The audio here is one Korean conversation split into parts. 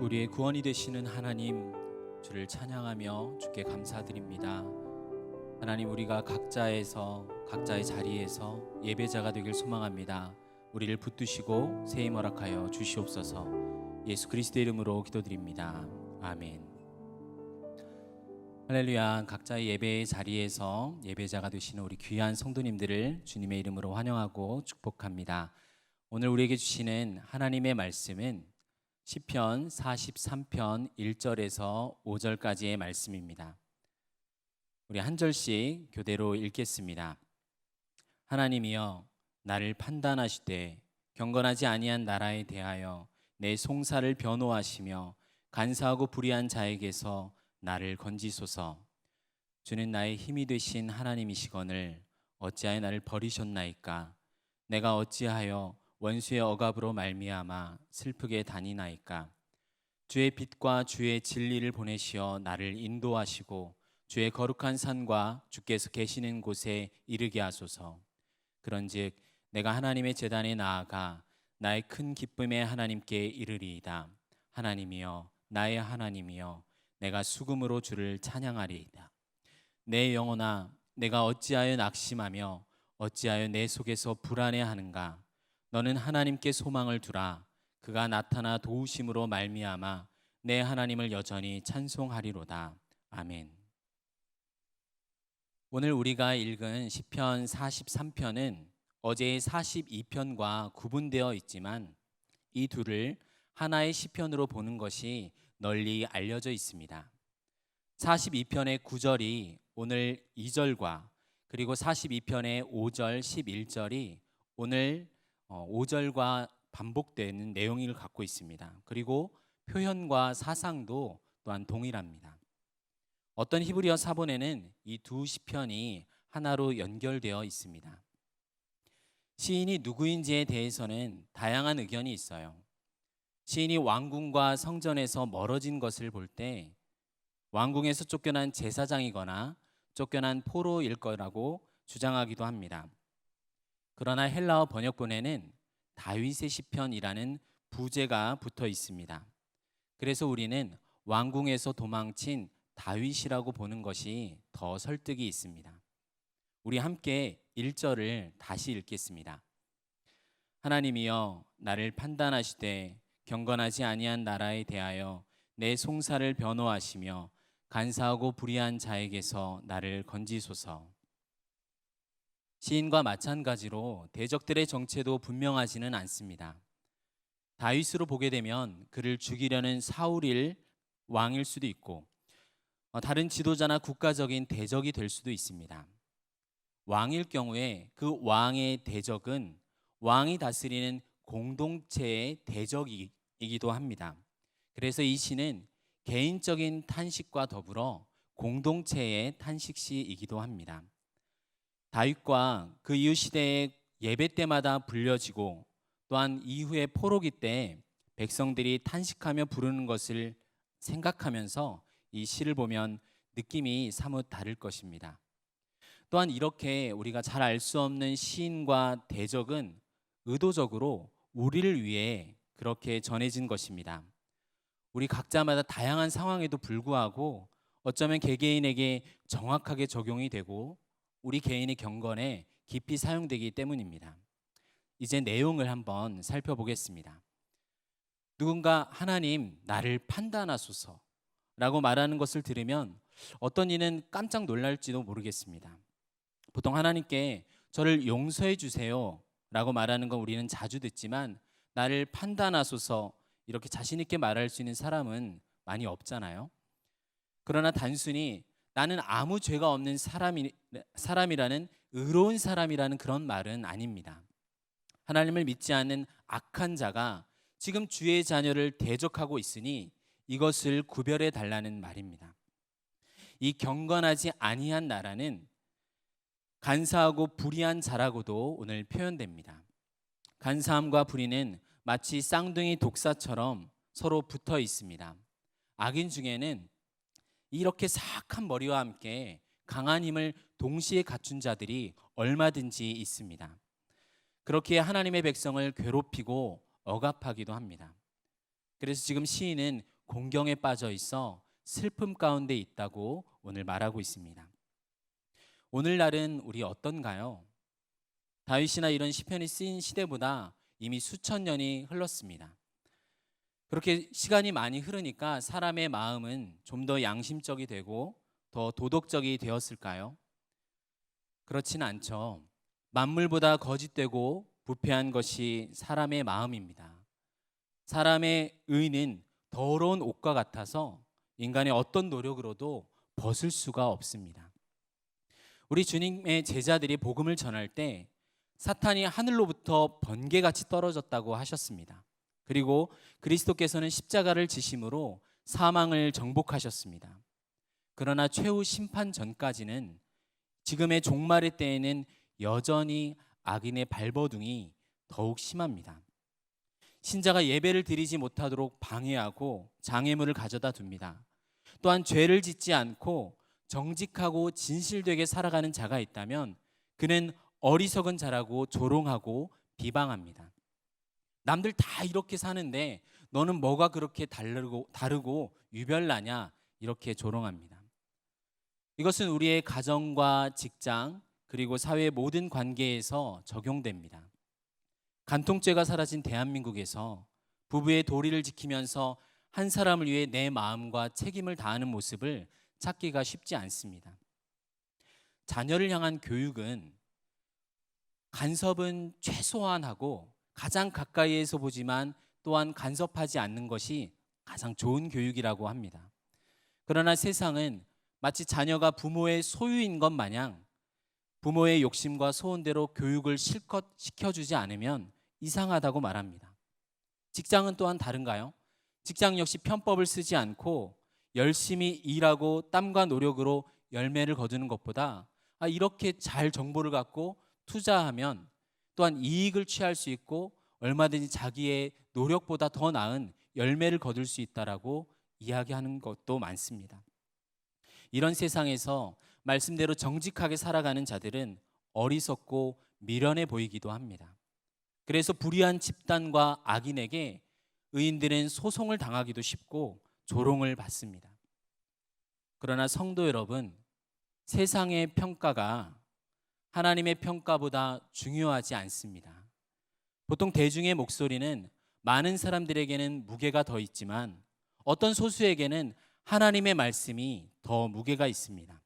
우리의 구원이 되시는 하나님, 주를 찬양하며 주께 감사드립니다. 하나님, 우리가 각자에서 각자의 자리에서 예배자가 되길 소망합니다. 우리를 붙드시고 세임 허락하여 주시옵소서. 예수 그리스도의 이름으로 기도드립니다. 아멘. 할렐루야. 각자의 예배의 자리에서 예배자가 되시는 우리 귀한 성도님들을 주님의 이름으로 환영하고 축복합니다. 오늘 우리에게 주시는 하나님의 말씀은 시편 43편 1절에서 5절까지의 말씀입니다. 우리 한 절씩 교대로 읽겠습니다. 하나님이여, 나를 판단하시되 경건하지 아니한 나라에 대하여 내 송사를 변호하시며 간사하고 불의한 자에게서 나를 건지소서. 주는 나의 힘이 되신 하나님이시거늘 어찌하여 나를 버리셨나이까? 내가 어찌하여 원수의 억압으로 말미암아 슬프게 다니나이까? 주의 빛과 주의 진리를 보내시어 나를 인도하시고 주의 거룩한 산과 주께서 계시는 곳에 이르게 하소서. 그런즉 내가 하나님의 제단에 나아가 나의 큰 기쁨의 하나님께 이르리이다. 하나님이여, 나의 하나님이여, 내가 수금으로 주를 찬양하리이다. 내 영혼아, 내가 어찌하여 낙심하며 어찌하여 내 속에서 불안해하는가? 너는 하나님께 소망을 두라. 그가 나타나 도우심으로 말미암아 내 하나님을 여전히 찬송하리로다. 아멘. 오늘 우리가 읽은 시편 43편은 어제의 42편과 구분되어 있지만 이 둘을 하나의 시편으로 보는 것이 널리 알려져 있습니다. 42편의 9절이 오늘 2절과 그리고 42편의 5절, 11절이 오늘 5절과 반복되는 내용을 갖고 있습니다. 그리고 표현과 사상도 또한 동일합니다. 어떤 히브리어 사본에는 이 두 시편이 하나로 연결되어 있습니다. 시인이 누구인지에 대해서는 다양한 의견이 있어요. 시인이 왕궁과 성전에서 멀어진 것을 볼 때 왕궁에서 쫓겨난 제사장이거나 쫓겨난 포로일 거라고 주장하기도 합니다. 그러나 헬라어 번역본에는 다윗의 시편이라는 부제가 붙어 있습니다. 그래서 우리는 왕궁에서 도망친 다윗이라고 보는 것이 더 설득이 있습니다. 우리 함께 1절을 다시 읽겠습니다. 하나님이여, 나를 판단하시되 경건하지 아니한 나라에 대하여 내 송사를 변호하시며 간사하고 불의한 자에게서 나를 건지소서. 시인과 마찬가지로 대적들의 정체도 분명하지는 않습니다. 다윗으로 보게 되면 그를 죽이려는 사울일 왕일 수도 있고 다른 지도자나 국가적인 대적이 될 수도 있습니다. 왕일 경우에 그 왕의 대적은 왕이 다스리는 공동체의 대적이기도 합니다. 그래서 이 시는 개인적인 탄식과 더불어 공동체의 탄식시이기도 합니다. 다윗과 그 이후 시대의 예배 때마다 불려지고 또한 이후의 포로기 때 백성들이 탄식하며 부르는 것을 생각하면서 이 시를 보면 느낌이 사뭇 다를 것입니다. 또한 이렇게 우리가 잘 알 수 없는 시인과 대적은 의도적으로 우리를 위해 그렇게 전해진 것입니다. 우리 각자마다 다양한 상황에도 불구하고 어쩌면 개개인에게 정확하게 적용이 되고 우리 개인의 경건에 깊이 사용되기 때문입니다. 이제 내용을 한번 살펴보겠습니다. 누군가 하나님, 나를 판단하소서 라고 말하는 것을 들으면 어떤 이는 깜짝 놀랄지도 모르겠습니다. 보통 하나님께 저를 용서해 주세요 라고 말하는 건 우리는 자주 듣지만 나를 판단하소서 이렇게 자신 있게 말할 수 있는 사람은 많이 없잖아요. 그러나 단순히 나는 아무 죄가 없는 사람이라는 의로운 사람이라는 그런 말은 아닙니다. 하나님을 믿지 않는 악한 자가 지금 주의 자녀를 대적하고 있으니 이것을 구별해 달라는 말입니다. 이 경건하지 아니한 나라는 간사하고 불의한 자라고도 오늘 표현됩니다. 간사함과 불의는 마치 쌍둥이 독사처럼 서로 붙어 있습니다. 악인 중에는 이렇게 사악한 머리와 함께 강한 힘을 동시에 갖춘 자들이 얼마든지 있습니다. 그렇게 하나님의 백성을 괴롭히고 억압하기도 합니다. 그래서 지금 시인은 공경에 빠져 있어 슬픔 가운데 있다고 오늘 말하고 있습니다. 오늘날은 우리 어떤가요? 다윗이나 이런 시편이 쓰인 시대보다 이미 수천 년이 흘렀습니다. 그렇게 시간이 많이 흐르니까 사람의 마음은 좀 더 양심적이 되고 더 도덕적이 되었을까요? 그렇지는 않죠. 만물보다 거짓되고 부패한 것이 사람의 마음입니다. 사람의 의는 더러운 옷과 같아서 인간의 어떤 노력으로도 벗을 수가 없습니다. 우리 주님의 제자들이 복음을 전할 때 사탄이 하늘로부터 번개같이 떨어졌다고 하셨습니다. 그리고 그리스도께서는 십자가를 지심으로 사망을 정복하셨습니다. 그러나 최후 심판 전까지는 지금의 종말의 때에는 여전히 악인의 발버둥이 더욱 심합니다. 신자가 예배를 드리지 못하도록 방해하고 장애물을 가져다 둡니다. 또한 죄를 짓지 않고 정직하고 진실되게 살아가는 자가 있다면 그는 어리석은 자라고 조롱하고 비방합니다. 남들 다 이렇게 사는데 너는 뭐가 그렇게 다르고 유별나냐, 이렇게 조롱합니다. 이것은 우리의 가정과 직장 그리고 사회의 모든 관계에서 적용됩니다. 간통죄가 사라진 대한민국에서 부부의 도리를 지키면서 한 사람을 위해 내 마음과 책임을 다하는 모습을 찾기가 쉽지 않습니다. 자녀를 향한 교육은 간섭은 최소한 하고 가장 가까이에서 보지만 또한 간섭하지 않는 것이 가장 좋은 교육이라고 합니다. 그러나 세상은 마치 자녀가 부모의 소유인 것 마냥 부모의 욕심과 소원대로 교육을 실컷 시켜주지 않으면 이상하다고 말합니다. 직장은 또한 다른가요? 직장 역시 편법을 쓰지 않고 열심히 일하고 땀과 노력으로 열매를 거두는 것보다 이렇게 잘 정보를 갖고 투자하면 또한 이익을 취할 수 있고 얼마든지 자기의 노력보다 더 나은 열매를 거둘 수 있다라고 이야기하는 것도 많습니다. 이런 세상에서 말씀대로 정직하게 살아가는 자들은 어리석고 미련해 보이기도 합니다. 그래서 불의한 집단과 악인에게 의인들은 소송을 당하기도 쉽고 조롱을 받습니다. 그러나 성도 여러분, 세상의 평가가 하나님의 평가보다 중요하지 않습니다. 보통 대중의 목소리는 많은 사람들에게는 무게가 더 있지만 어떤 소수에게는 하나님의 말씀이 더 무게가 있습니다.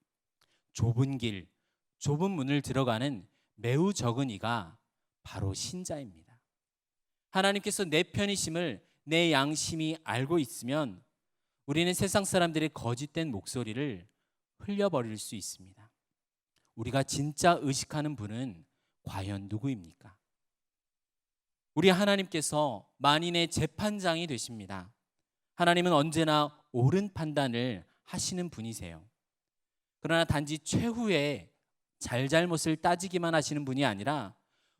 좁은 길, 좁은 문을 들어가는 매우 적은 이가 바로 신자입니다. 하나님께서 내 편이심을 내 양심이 알고 있으면 우리는 세상 사람들의 거짓된 목소리를 흘려버릴 수 있습니다. 우리가 진짜 의식하는 분은 과연 누구입니까? 우리 하나님께서 만인의 재판장이 되십니다. 하나님은 언제나 옳은 판단을 하시는 분이세요. 그러나 단지 최후의 잘잘못을 따지기만 하시는 분이 아니라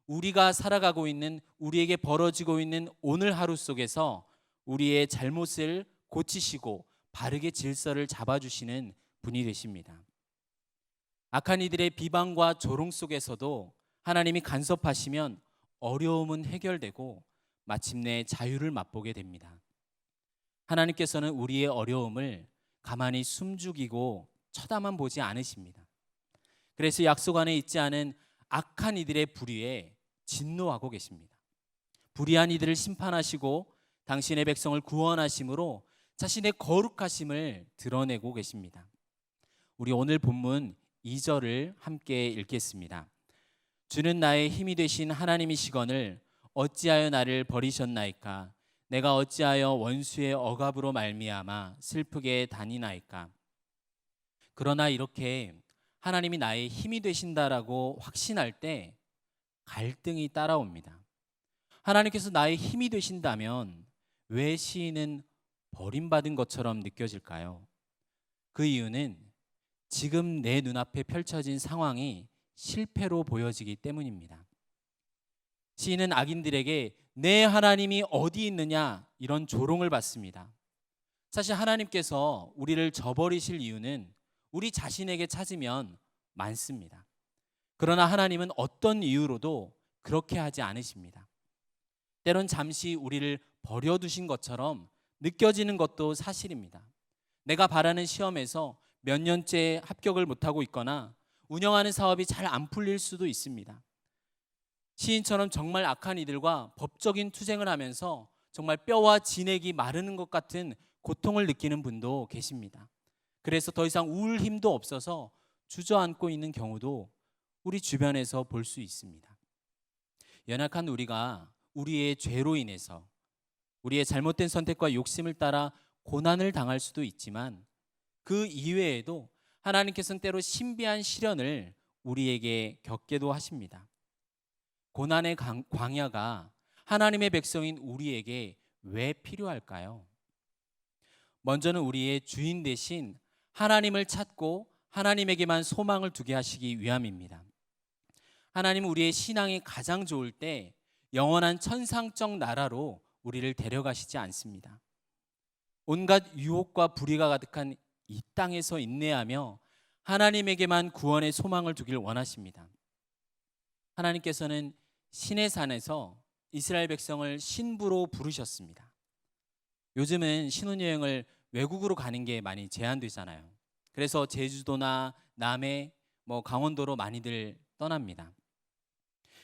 우리가 살아가고 있는, 우리에게 벌어지고 있는 오늘 하루 속에서 우리의 잘못을 고치시고 바르게 질서를 잡아주시는 분이 되십니다. 악한 이들의 비방과 조롱 속에서도 하나님이 간섭하시면 어려움은 해결되고 마침내 자유를 맛보게 됩니다. 하나님께서는 우리의 어려움을 가만히 숨죽이고 쳐다만 보지 않으십니다. 그래서 약속 안에 있지 않은 악한 이들의 불의에 진노하고 계십니다. 불의한 이들을 심판하시고 당신의 백성을 구원하심으로 자신의 거룩하심을 드러내고 계십니다. 우리 오늘 본문 2절을 함께 읽겠습니다. 주는 나의 힘이 되신 하나님이시거늘 어찌하여 나를 버리셨나이까? 내가 어찌하여 원수의 억압으로 말미암아 슬프게 다니나이까? 그러나 이렇게 하나님이 나의 힘이 되신다라고 확신할 때 갈등이 따라옵니다. 하나님께서 나의 힘이 되신다면 왜 시인은 버림받은 것처럼 느껴질까요? 그 이유는 지금 내 눈앞에 펼쳐진 상황이 실패로 보여지기 때문입니다. 시인은 악인들에게 내 하나님이 어디 있느냐 이런 조롱을 받습니다. 사실 하나님께서 우리를 저버리실 이유는 우리 자신에게 찾으면 많습니다. 그러나 하나님은 어떤 이유로도 그렇게 하지 않으십니다. 때론 잠시 우리를 버려두신 것처럼 느껴지는 것도 사실입니다. 내가 바라는 시험에서 몇 년째 합격을 못하고 있거나 운영하는 사업이 잘 안 풀릴 수도 있습니다. 시인처럼 정말 악한 이들과 법적인 투쟁을 하면서 정말 뼈와 진액이 마르는 것 같은 고통을 느끼는 분도 계십니다. 그래서 더 이상 울 힘도 없어서 주저앉고 있는 경우도 우리 주변에서 볼 수 있습니다. 연약한 우리가 우리의 죄로 인해서 우리의 잘못된 선택과 욕심을 따라 고난을 당할 수도 있지만 그 이외에도 하나님께서는 때로 신비한 시련을 우리에게 겪게도 하십니다. 고난의 광야가 하나님의 백성인 우리에게 왜 필요할까요? 먼저는 우리의 주인 대신 하나님을 찾고 하나님에게만 소망을 두게 하시기 위함입니다. 하나님은 우리의 신앙이 가장 좋을 때 영원한 천상적 나라로 우리를 데려가시지 않습니다. 온갖 유혹과 불의가 가득한 이 땅에서 인내하며 하나님에게만 구원의 소망을 두길 원하십니다. 하나님께서는 신의 산에서 이스라엘 백성을 신부로 부르셨습니다. 요즘은 신혼여행을 외국으로 가는 게 많이 제한되잖아요. 그래서 제주도나 남해, 강원도로 많이들 떠납니다.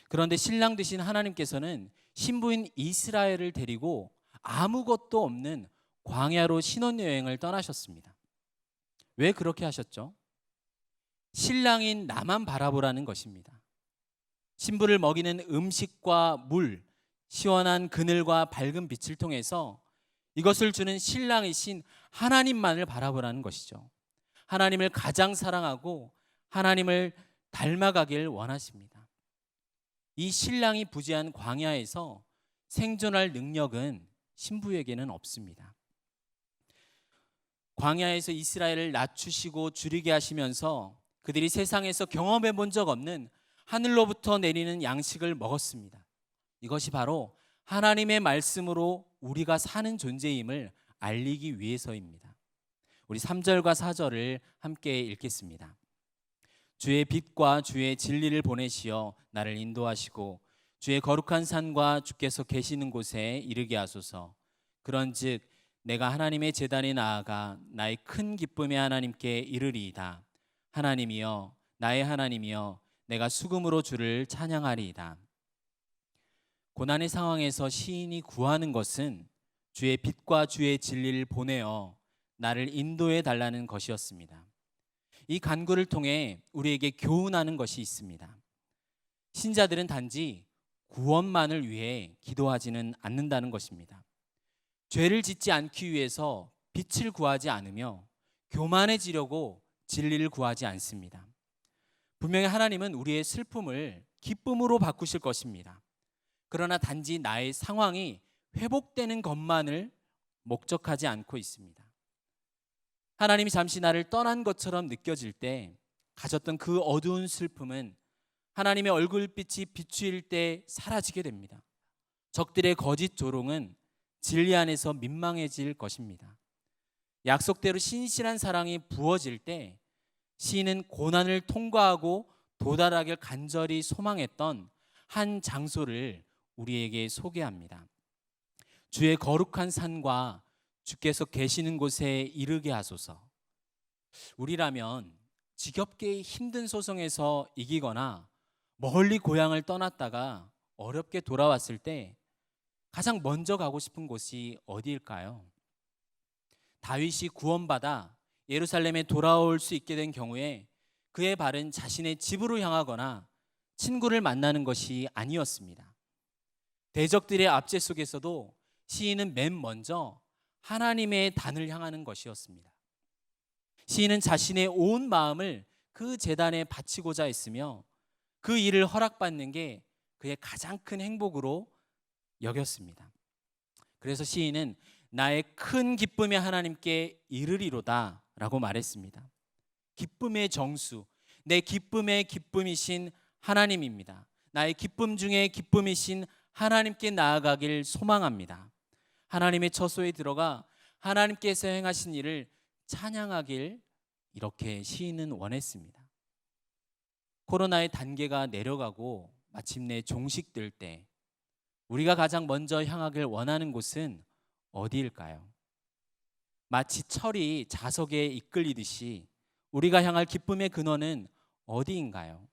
그런데 신랑 되신 하나님께서는 신부인 이스라엘을 데리고 아무것도 없는 광야로 신혼여행을 떠나셨습니다. 왜 그렇게 하셨죠? 신랑인 나만 바라보라는 것입니다. 신부를 먹이는 음식과 물, 시원한 그늘과 밝은 빛을 통해서 이것을 주는 신랑이신 하나님만을 바라보라는 것이죠. 하나님을 가장 사랑하고 하나님을 닮아가길 원하십니다. 이 신랑이 부재한 광야에서 생존할 능력은 신부에게는 없습니다. 광야에서 이스라엘을 낮추시고 줄이게 하시면서 그들이 세상에서 경험해 본 적 없는 하늘로부터 내리는 양식을 먹었습니다. 이것이 바로 하나님의 말씀으로 우리가 사는 존재임을 알리기 위해서입니다. 우리 3절과 4절을 함께 읽겠습니다. 주의 빛과 주의 진리를 보내시어 나를 인도하시고 주의 거룩한 산과 주께서 계시는 곳에 이르게 하소서. 그런즉 내가 하나님의 제단에 나아가 나의 큰 기쁨의 하나님께 이르리이다. 하나님이여 나의 하나님이여 내가 수금으로 주를 찬양하리이다. 고난의 상황에서 시인이 구하는 것은 주의 빛과 주의 진리를 보내어 나를 인도해 달라는 것이었습니다. 이 간구를 통해 우리에게 교훈하는 것이 있습니다. 신자들은 단지 구원만을 위해 기도하지는 않는다는 것입니다. 죄를 짓지 않기 위해서 빛을 구하지 않으며 교만해지려고 진리를 구하지 않습니다. 분명히 하나님은 우리의 슬픔을 기쁨으로 바꾸실 것입니다. 그러나 단지 나의 상황이 회복되는 것만을 목적하지 않고 있습니다. 하나님이 잠시 나를 떠난 것처럼 느껴질 때 가졌던 그 어두운 슬픔은 하나님의 얼굴빛이 비추일 때 사라지게 됩니다. 적들의 거짓 조롱은 진리 안에서 민망해질 것입니다. 약속대로 신실한 사랑이 부어질 때 시인은 고난을 통과하고 도달하길 간절히 소망했던 한 장소를 우리에게 소개합니다. 주의 거룩한 산과 주께서 계시는 곳에 이르게 하소서. 우리라면 지겹게 힘든 소송에서 이기거나 멀리 고향을 떠났다가 어렵게 돌아왔을 때 가장 먼저 가고 싶은 곳이 어디일까요? 다윗이 구원받아 예루살렘에 돌아올 수 있게 된 경우에 그의 발은 자신의 집으로 향하거나 친구를 만나는 것이 아니었습니다. 대적들의 압제 속에서도 시인은 맨 먼저 하나님의 단을 향하는 것이었습니다. 시인은 자신의 온 마음을 그 제단에 바치고자 했으며 그 일을 허락받는 게 그의 가장 큰 행복으로 여겼습니다. 그래서 시인은 나의 큰 기쁨의 하나님께 이르리로다 라고 말했습니다. 기쁨의 정수, 내 기쁨의 기쁨이신 하나님입니다. 나의 기쁨 중에 기쁨이신 하나님께 나아가길 소망합니다. 하나님의 처소에 들어가 하나님께서 행하신 일을 찬양하길 이렇게 시인은 원했습니다. 코로나의 단계가 내려가고 마침내 종식될 때 우리가 가장 먼저 향하길 원하는 곳은 어디일까요? 마치 철이 자석에 이끌리듯이 우리가 향할 기쁨의 근원은 어디인가요?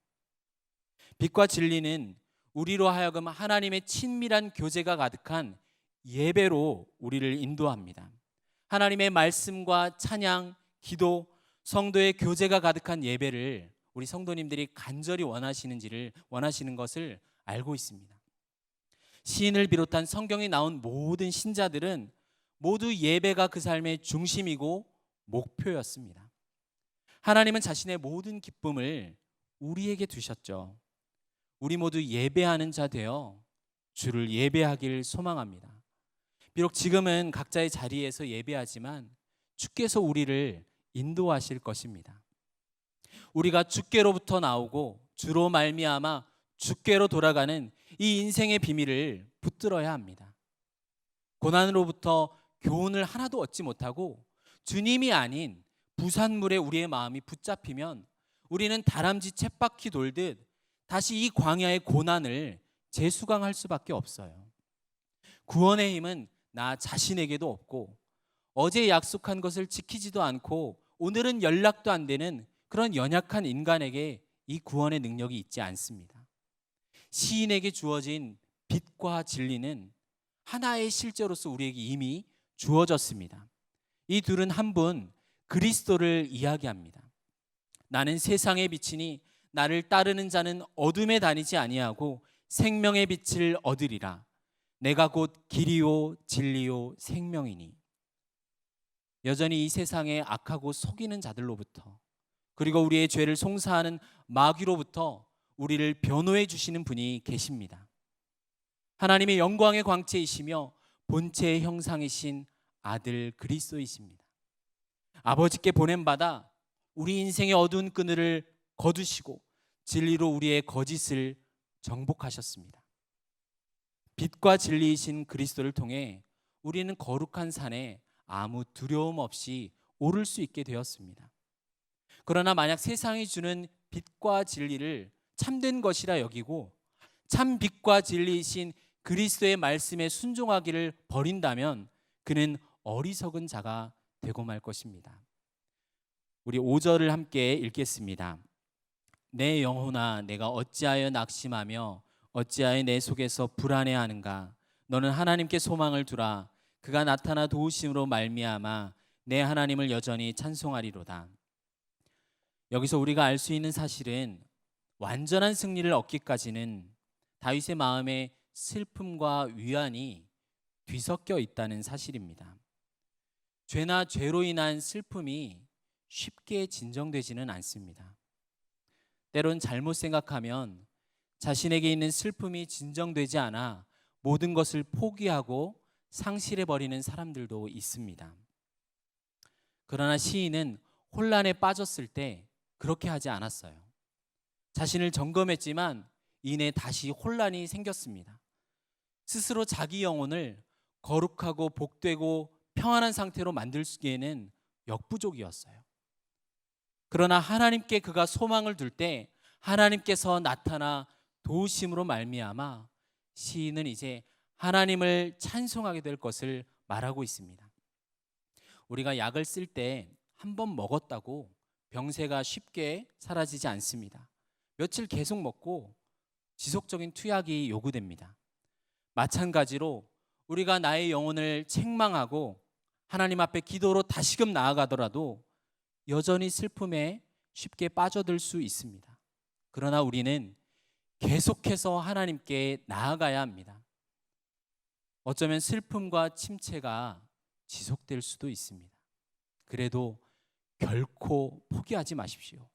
빛과 진리는 우리로 하여금 하나님의 친밀한 교제가 가득한 예배로 우리를 인도합니다. 하나님의 말씀과 찬양, 기도, 성도의 교제가 가득한 예배를 우리 성도님들이 간절히 원하시는 것을 알고 있습니다. 시인을 비롯한 성경에 나온 모든 신자들은 모두 예배가 그 삶의 중심이고 목표였습니다. 하나님은 자신의 모든 기쁨을 우리에게 두셨죠. 우리 모두 예배하는 자 되어 주를 예배하길 소망합니다. 비록 지금은 각자의 자리에서 예배하지만 주께서 우리를 인도하실 것입니다. 우리가 주께로부터 나오고 주로 말미암아 주께로 돌아가는 이 인생의 비밀을 붙들어야 합니다. 고난으로부터 교훈을 하나도 얻지 못하고 주님이 아닌 부산물에 우리의 마음이 붙잡히면 우리는 다람쥐 쳇바퀴 돌듯 다시 이 광야의 고난을 재수강할 수밖에 없어요. 구원의 힘은 나 자신에게도 없고 어제 약속한 것을 지키지도 않고 오늘은 연락도 안 되는 그런 연약한 인간에게 이 구원의 능력이 있지 않습니다. 시인에게 주어진 빛과 진리는 하나의 실제로서 우리에게 이미 주어졌습니다. 이 둘은 한 분 그리스도를 이야기합니다. 나는 세상의 빛이니 나를 따르는 자는 어둠에 다니지 아니하고 생명의 빛을 얻으리라. 내가 곧 길이요 진리요 생명이니. 여전히 이 세상에 악하고 속이는 자들로부터, 그리고 우리의 죄를 송사하는 마귀로부터 우리를 변호해 주시는 분이 계십니다. 하나님의 영광의 광채이시며 본체의 형상이신 아들 그리스도이십니다. 아버지께 보냄받아 우리 인생의 어두운 그늘을 거두시고 진리로 우리의 거짓을 정복하셨습니다. 빛과 진리이신 그리스도를 통해 우리는 거룩한 산에 아무 두려움 없이 오를 수 있게 되었습니다. 그러나 만약 세상이 주는 빛과 진리를 참된 것이라 여기고 참 빛과 진리이신 그리스도의 말씀에 순종하기를 버린다면 그는 어리석은 자가 되고 말 것입니다. 우리 5절을 함께 읽겠습니다. 내 영혼아 내가 어찌하여 낙심하며 어찌하여 내 속에서 불안해하는가. 너는 하나님께 소망을 두라. 그가 나타나 도우심으로 말미암아 내 하나님을 여전히 찬송하리로다. 여기서 우리가 알 수 있는 사실은 완전한 승리를 얻기까지는 다윗의 마음에 슬픔과 위안이 뒤섞여 있다는 사실입니다. 죄나 죄로 인한 슬픔이 쉽게 진정되지는 않습니다. 때론 잘못 생각하면 자신에게 있는 슬픔이 진정되지 않아 모든 것을 포기하고 상실해버리는 사람들도 있습니다. 그러나 시인은 혼란에 빠졌을 때 그렇게 하지 않았어요. 자신을 점검했지만 이내 다시 혼란이 생겼습니다. 스스로 자기 영혼을 거룩하고 복되고 평안한 상태로 만들기에는 역부족이었어요. 그러나 하나님께 그가 소망을 둘 때 하나님께서 나타나 도우심으로 말미암아 시인은 이제 하나님을 찬송하게 될 것을 말하고 있습니다. 우리가 약을 쓸 때 한 번 먹었다고 병세가 쉽게 사라지지 않습니다. 며칠 계속 먹고 지속적인 투약이 요구됩니다. 마찬가지로 우리가 나의 영혼을 책망하고 하나님 앞에 기도로 다시금 나아가더라도 여전히 슬픔에 쉽게 빠져들 수 있습니다. 그러나 우리는 계속해서 하나님께 나아가야 합니다. 어쩌면 슬픔과 침체가 지속될 수도 있습니다. 그래도 결코 포기하지 마십시오.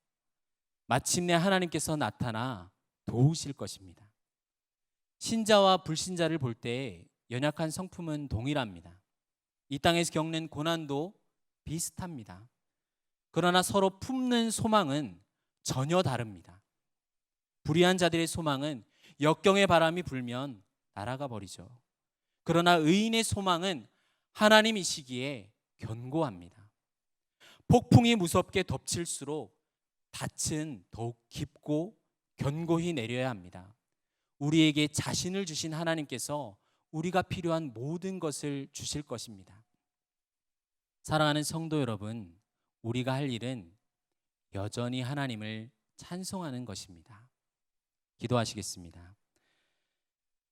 마침내 하나님께서 나타나 도우실 것입니다. 신자와 불신자를 볼 때 연약한 성품은 동일합니다. 이 땅에서 겪는 고난도 비슷합니다. 그러나 서로 품는 소망은 전혀 다릅니다. 불의한 자들의 소망은 역경의 바람이 불면 날아가 버리죠. 그러나 의인의 소망은 하나님이시기에 견고합니다. 폭풍이 무섭게 덮칠수록 닻은 더욱 깊고 견고히 내려야 합니다. 우리에게 자신을 주신 하나님께서 우리가 필요한 모든 것을 주실 것입니다. 사랑하는 성도 여러분, 우리가 할 일은 여전히 하나님을 찬송하는 것입니다. 기도하시겠습니다.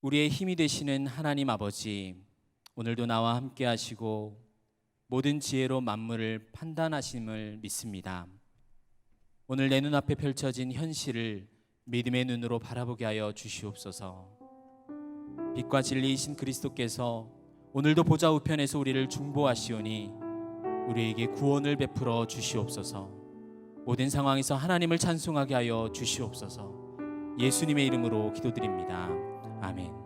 우리의 힘이 되시는 하나님 아버지, 오늘도 나와 함께 하시고 모든 지혜로 만물을 판단하심을 믿습니다. 오늘 내 눈앞에 펼쳐진 현실을 믿음의 눈으로 바라보게 하여 주시옵소서. 빛과 진리이신 그리스도께서 오늘도 보좌 우편에서 우리를 중보하시오니 우리에게 구원을 베풀어 주시옵소서. 모든 상황에서 하나님을 찬송하게 하여 주시옵소서. 예수님의 이름으로 기도드립니다. 아멘.